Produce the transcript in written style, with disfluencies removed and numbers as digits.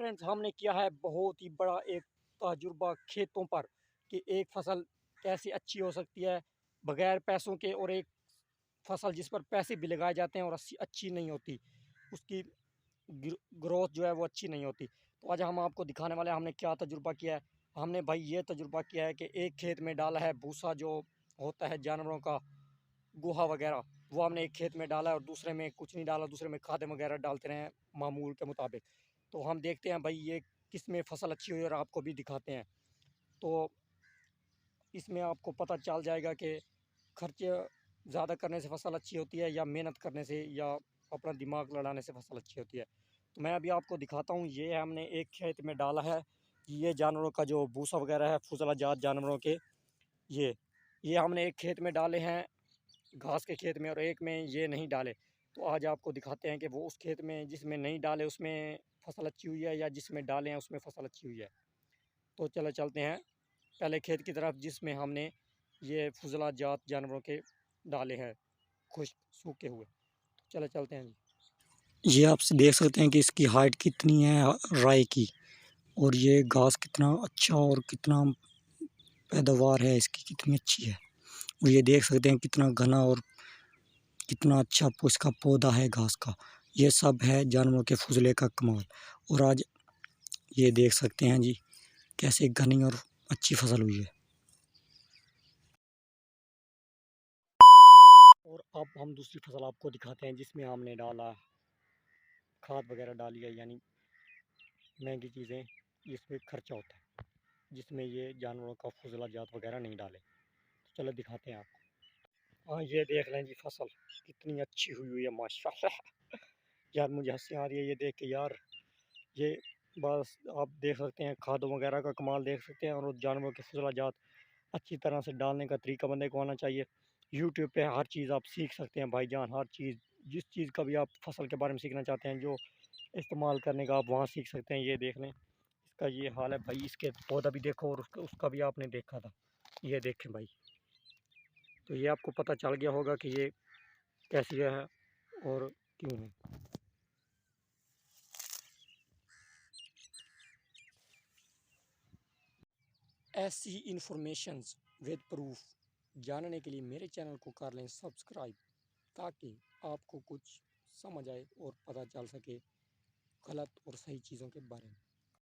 Friends, हमने किया है बहुत ही बड़ा एक तजुर्बा खेतों पर कि एक फसल कैसी अच्छी हो सकती है बगैर पैसों के, और एक फसल जिस पर पैसे भी लगाए जाते हैं और अच्छी नहीं होती, उसकी ग्रोथ जो है वो अच्छी नहीं होती। तो आज हम आपको दिखाने वाले हैं हमने क्या तजुर्बा किया है। हमने भाई ये तजुर्बा किया है कि एक खेत में डाला है भूसा जो होता है जानवरों का, गोहा वगैरह, वो हमने एक खेत में डाला है और दूसरे में कुछ नहीं डाला, दूसरे में खाद वगैरह डालते रहे मामूल के मुताबिक। तो हम देखते हैं भाई ये किस में फसल अच्छी हुई और आपको भी दिखाते हैं। तो इसमें आपको पता चल जाएगा कि खर्च ज़्यादा करने से फसल अच्छी होती है या मेहनत करने से या अपना दिमाग लड़ाने से फसल अच्छी होती है। तो मैं अभी आपको दिखाता हूँ, ये हमने एक खेत में डाला है कि ये जानवरों का जो भूसा वगैरह है, फुजला जात जानवरों के, ये ये हमने एक खेत में डाले हैं घास के खेत में, और एक में ये नहीं डाले। तो आज आपको दिखाते हैं कि वो उस खेत में जिसमें नहीं डाले उसमें फसल अच्छी हुई है या जिसमें डाले हैं उसमें फसल अच्छी हुई है। तो चलो चलते हैं पहले खेत की तरफ जिसमें हमने ये फुजला जात जानवरों के डाले हैं, खुश्क सूखे हुए। तो चलो चलते हैं जी। ये आप देख सकते हैं कि इसकी हाइट कितनी है राई की, और ये घास कितना अच्छा और कितना पैदावार है इसकी कितनी अच्छी है। और ये देख सकते हैं कितना घना और कितना अच्छा उसका पौधा है घास का। ये सब है जानवरों के फुजले का कमाल। और आज ये देख सकते हैं जी कैसे घनी और अच्छी फसल हुई है। और अब हम दूसरी फसल आपको दिखाते हैं जिसमें हमने डाला खाद वगैरह डाली है, यानी महंगी चीज़ें जिसमें खर्चा होता है, जिसमें ये जानवरों का फुजला जात वगैरह नहीं डाले। तो चलो दिखाते हैं आपको। हाँ, ये देख लें जी फसल कितनी अच्छी हुई हुई है माशाल्लाह। यार मुझे हंसी आ रही है ये देख के यार। ये बस आप देख सकते हैं खादों वगैरह का कमाल देख सकते हैं, और जानवरों के फुजला जात अच्छी तरह से डालने का तरीका बंदे को आना चाहिए। यूट्यूब पे हर चीज़ आप सीख सकते हैं भाईजान, हर चीज़ जिस चीज़ का भी आप फसल के बारे में सीखना चाहते हैं, जो इस्तेमाल करने का आप वहाँ सीख सकते हैं। ये देख लें इसका ये हाल है भाई, इसके पौधा भी देखो और उसका उसका भी आपने देखा था, ये देखें भाई। तो ये आपको पता चल गया होगा कि ये कैसी है और क्यों है। ऐसी इंफॉर्मेशंस विद प्रूफ जानने के लिए मेरे चैनल को कर लें सब्सक्राइब, ताकि आपको कुछ समझ आए और पता चल सके गलत और सही चीज़ों के बारे में।